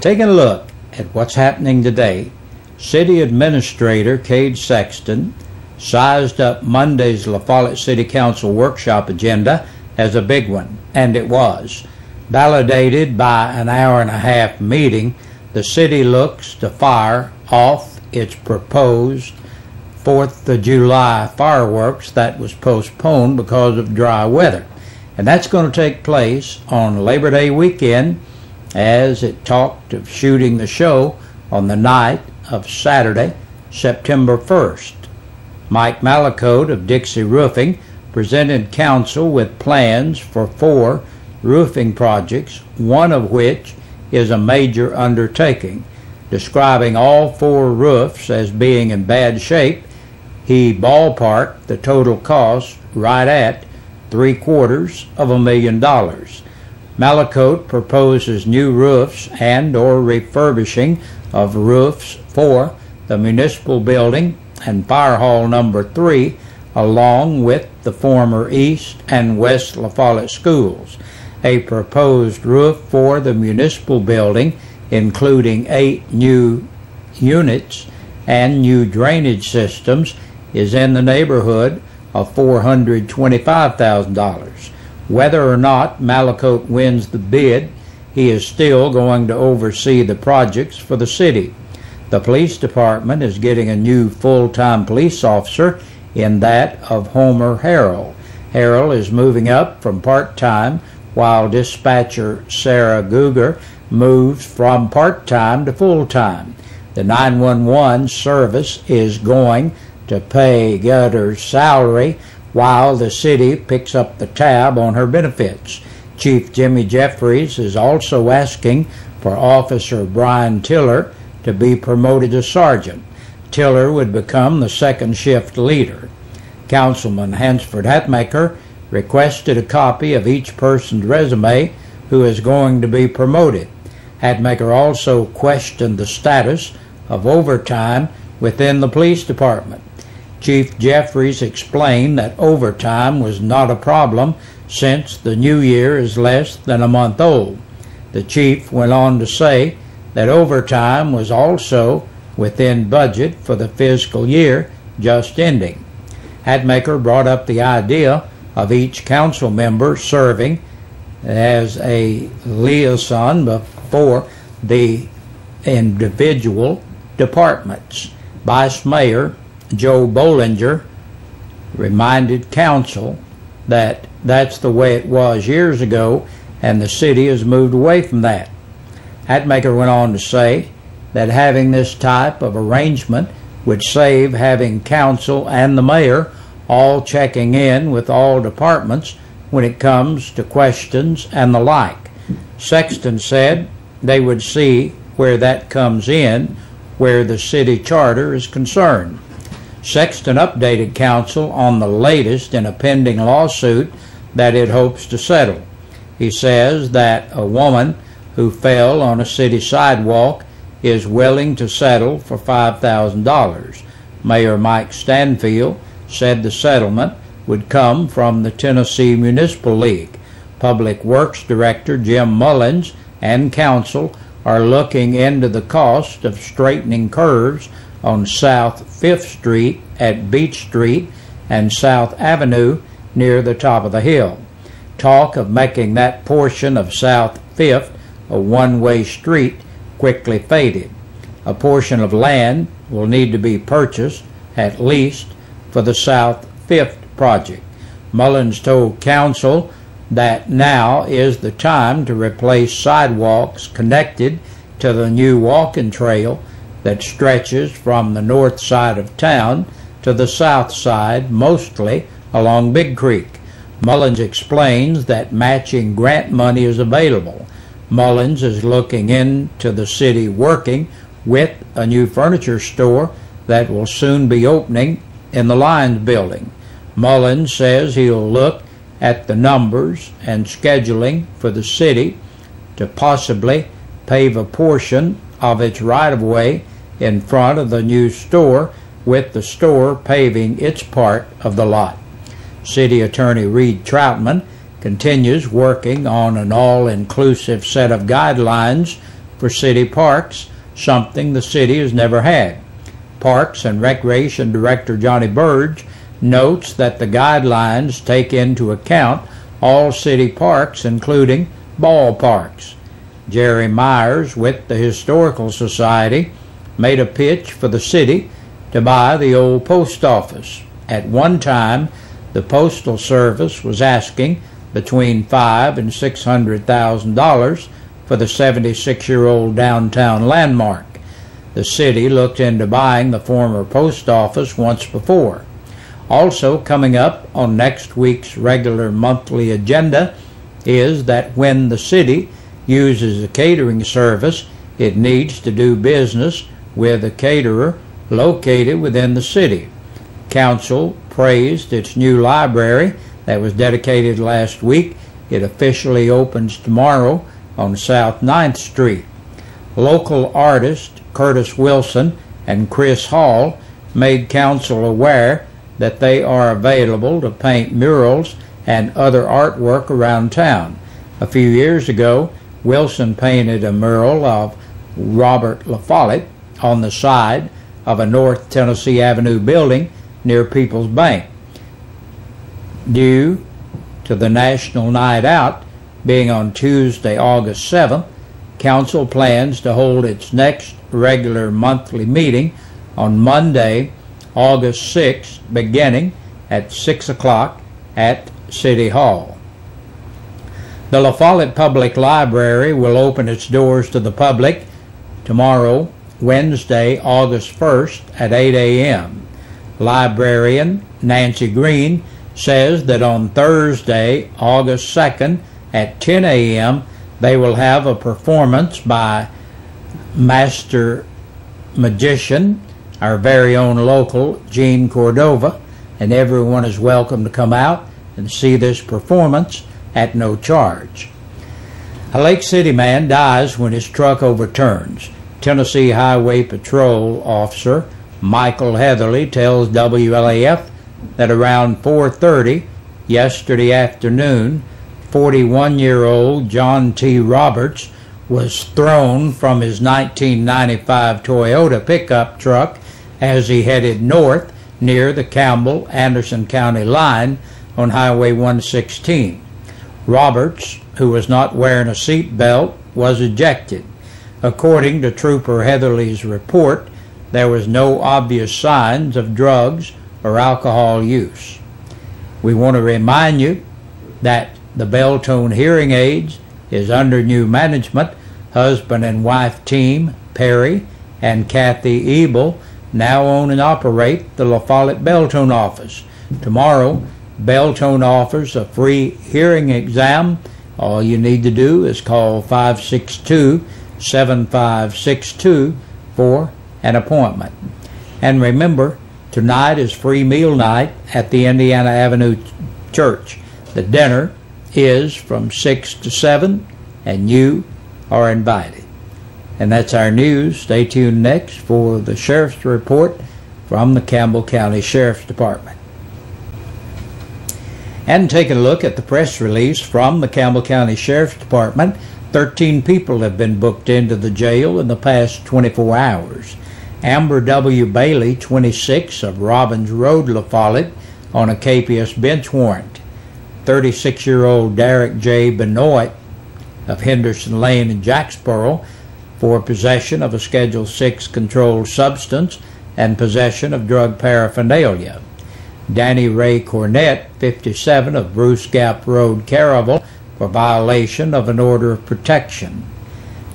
Taking a look at what's happening today, City Administrator Cade Sexton sized up Monday's La Follette City Council workshop agenda as a big one, and it was. Validated by an hour-and-a-half meeting, the city looks to fire off its proposed 4th of July fireworks that was postponed because of dry weather. And that's going to take place on Labor Day weekend, as it talked of shooting the show on the night of Saturday, September 1st. Mike Malacote of Dixie Roofing presented council with plans for 4 roofing projects, one of which is a major undertaking. Describing all 4 roofs as being in bad shape, he ballparked the total cost right at $750,000. Malacote proposes new roofs and or refurbishing of roofs for the municipal building and fire hall number 3, along with the former East and West La Follette schools. A proposed roof for the municipal building, including 8 new units and new drainage systems, is in the neighborhood of $425,000. Whether or not Malacote wins the bid, he is still going to oversee the projects for the city. The police department is getting a new full-time police officer in that of Homer Harrell. Harrell is moving up from part-time, while dispatcher Sarah Guger moves from part-time to full-time. The 911 service is going to pay Gutter's salary while the city picks up the tab on her benefits. Chief Jimmy Jeffries is also asking for Officer Brian Tiller to be promoted to sergeant. Tiller would become the second shift leader. Councilman Hansford Hatmaker requested a copy of each person's resume who is going to be promoted. Hatmaker also questioned the status of overtime within the police department. Chief Jeffries explained that overtime was not a problem since the new year is less than a month old. The chief went on to say that overtime was also within budget for the fiscal year just ending. Hatmaker brought up the idea of each council member serving as a liaison before the individual departments. Vice Mayor Joe Bollinger reminded council that that's the way it was years ago, and the city has moved away from that. Hatmaker went on to say that having this type of arrangement would save having council and the mayor all checking in with all departments when it comes to questions and the like. Sexton said they would see where that comes in where the city charter is concerned. Sexton updated council on the latest in a pending lawsuit that it hopes to settle. He says that a woman who fell on a city sidewalk is willing to settle for $5,000. Mayor Mike Stanfield said the settlement would come from the Tennessee Municipal League. Public Works Director Jim Mullins and council are looking into the cost of straightening curves on South 5th Street at Beach Street and South Avenue near the top of the hill. Talk of making that portion of South 5th a one-way street quickly faded. A portion of land will need to be purchased, at least for the South 5th project. Mullins told council that now is the time to replace sidewalks connected to the new walking trail that stretches from the north side of town to the south side, mostly along Big Creek. Mullins explains that matching grant money is available. Mullins is looking into the city working with a new furniture store that will soon be opening in the Lions building. Mullins says he'll look at the numbers and scheduling for the city to possibly pave a portion of its right-of-way in front of the new store, with the store paving its part of the lot. City Attorney Reed Troutman continues working on an all-inclusive set of guidelines for city parks, something the city has never had. Parks and Recreation Director Johnny Burge notes that the guidelines take into account all city parks, including ballparks. Jerry Myers with the Historical Society made a pitch for the city to buy the old post office. At one time, the Postal Service was asking between $500,000 and $600,000 for the 76-year-old downtown landmark. The city looked into buying the former post office once before. Also coming up on next week's regular monthly agenda is that when the city uses a catering service, it needs to do business with a caterer located within the city. Council praised its new library that was dedicated last week. It officially opens tomorrow on South 9th Street. Local artists Curtis Wilson and Chris Hall made council aware that they are available to paint murals and other artwork around town. A few years ago, Wilson painted a mural of Robert La Follette on the side of a North Tennessee Avenue building near People's Bank. Due to the National Night Out being on Tuesday, August 7th, Council plans to hold its next regular monthly meeting on Monday, August 6th, beginning at 6 o'clock at City Hall. The La Follette Public Library will open its doors to the public tomorrow, Wednesday, August 1st at 8 a.m. Librarian Nancy Green says that on Thursday, August 2nd at 10 a.m. they will have a performance by Master Magician, our very own local Gene Cordova, and everyone is welcome to come out and see this performance at no charge. A Lake City man dies when his truck overturns. Tennessee Highway Patrol officer Michael Heatherly tells WLAF that around 4:30 yesterday afternoon, 41-year-old John T. Roberts was thrown from his 1995 Toyota pickup truck as he headed north near the Campbell-Anderson County line on Highway 116. Roberts, who was not wearing a seat belt, was ejected. According to Trooper Heatherly's report, there was no obvious signs of drugs or alcohol use. We want to remind you that the Beltone Hearing Aids is under new management. Husband and wife team Perry and Kathy Ebel now own and operate the La Follette Beltone office. Tomorrow, Beltone offers a free hearing exam. All you need to do is call 562-7562 for an appointment. And remember, tonight is free meal night at the Indiana Avenue Church. The dinner is from 6 to 7, and you are invited. And that's our news. Stay tuned next for the Sheriff's Report from the Campbell County Sheriff's Department. And taking a look at the press release from the Campbell County Sheriff's Department, 13 people have been booked into the jail in the past 24 hours. Amber W. Bailey, 26, of Robbins Road, La Follette, on a KPS bench warrant. 36-year-old Derek J. Benoit of Henderson Lane in Jacksboro for possession of a Schedule 6 controlled substance and possession of drug paraphernalia. Danny Ray Cornett, 57, of Bruce Gap Road, Caravel, for violation of an order of protection.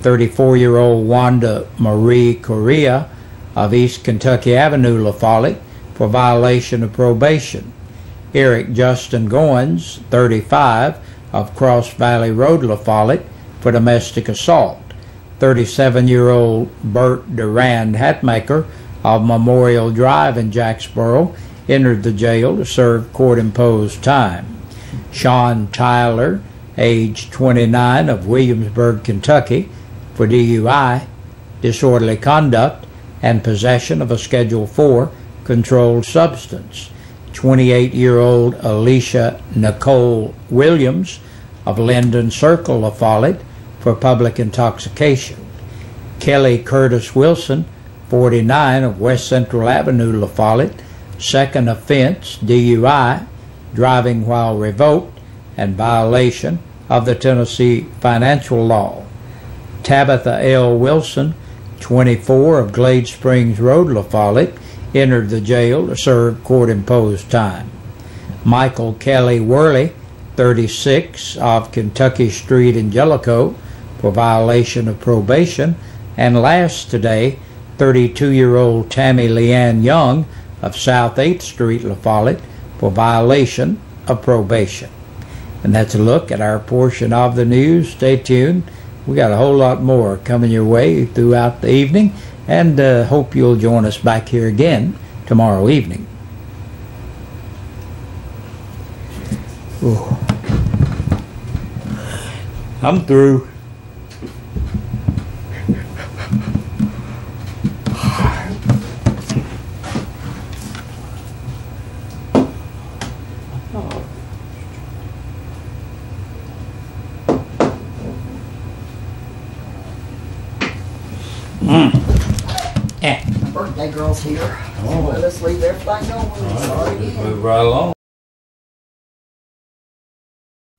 34-year-old Wanda Marie Correa of East Kentucky Avenue, La Follette, for violation of probation. Eric Justin Goins, 35, of Cross Valley Road, La Follette, for domestic assault. 37-year-old Bert Durand Hatmaker of Memorial Drive in Jacksboro entered the jail to serve court-imposed time. Sean Tyler, age 29, of Williamsburg, Kentucky, for DUI, disorderly conduct, and possession of a Schedule 4 controlled substance. 28-year-old Alicia Nicole Williams of Linden Circle, La Follette, for public intoxication. Kelly Curtis Wilson, 49, of West Central Avenue, La Follette, second offense, DUI, driving while revoked, and violation of the Tennessee financial law. Tabitha L. Wilson, 24, of Glade Springs Road, La Follette, entered the jail to serve court-imposed time. Michael Kelly Worley, 36, of Kentucky Street in Jellicoe, for violation of probation. And last today, 32-year-old Tammy Leanne Young of South 8th Street, La Follette, for violation of probation. And that's a look at our portion of the news. Stay tuned. We got a whole lot more coming your way throughout the evening, and hope you'll join us back here again tomorrow evening. Ooh. I'm through. My birthday girl's here. Oh. So let's leave everything going. Sorry again. Move right along.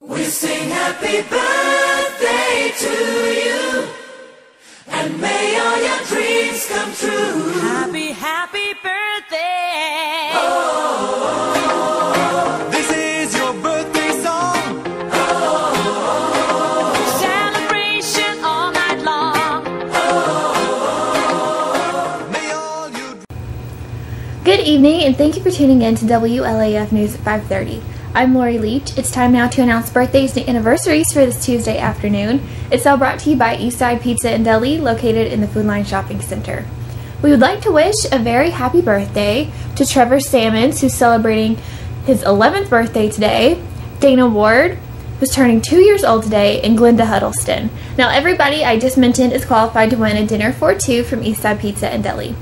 We sing happy birthday to you, and may all your dreams come true. Happy, happy birthday. Oh, this is your birthday song. Oh, celebration all night long. Oh, may all you. Good evening, and thank you for tuning in to WLAF News at 5:30. I'm Lori Leach. It's time now to announce birthdays and anniversaries for this Tuesday afternoon. It's all brought to you by Eastside Pizza and Deli, located in the Food Line Shopping Center. We would like to wish a very happy birthday to Trevor Sammons, who's celebrating his 11th birthday today, Dana Ward, who's turning 2 years old today, and Glenda Huddleston. Now, everybody I just mentioned is qualified to win a dinner for two from Eastside Pizza and Deli.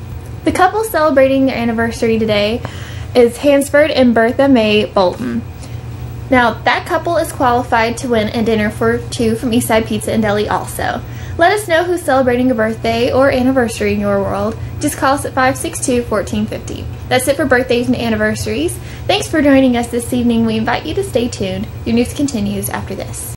The couple celebrating their anniversary today is Hansford and Bertha Mae Bolton. Now, that couple is qualified to win a dinner for two from Eastside Pizza and Deli also. Let us know who's celebrating a birthday or anniversary in your world. Just call us at 562-1450. That's it for birthdays and anniversaries. Thanks for joining us this evening. We invite you to stay tuned. Your news continues after this.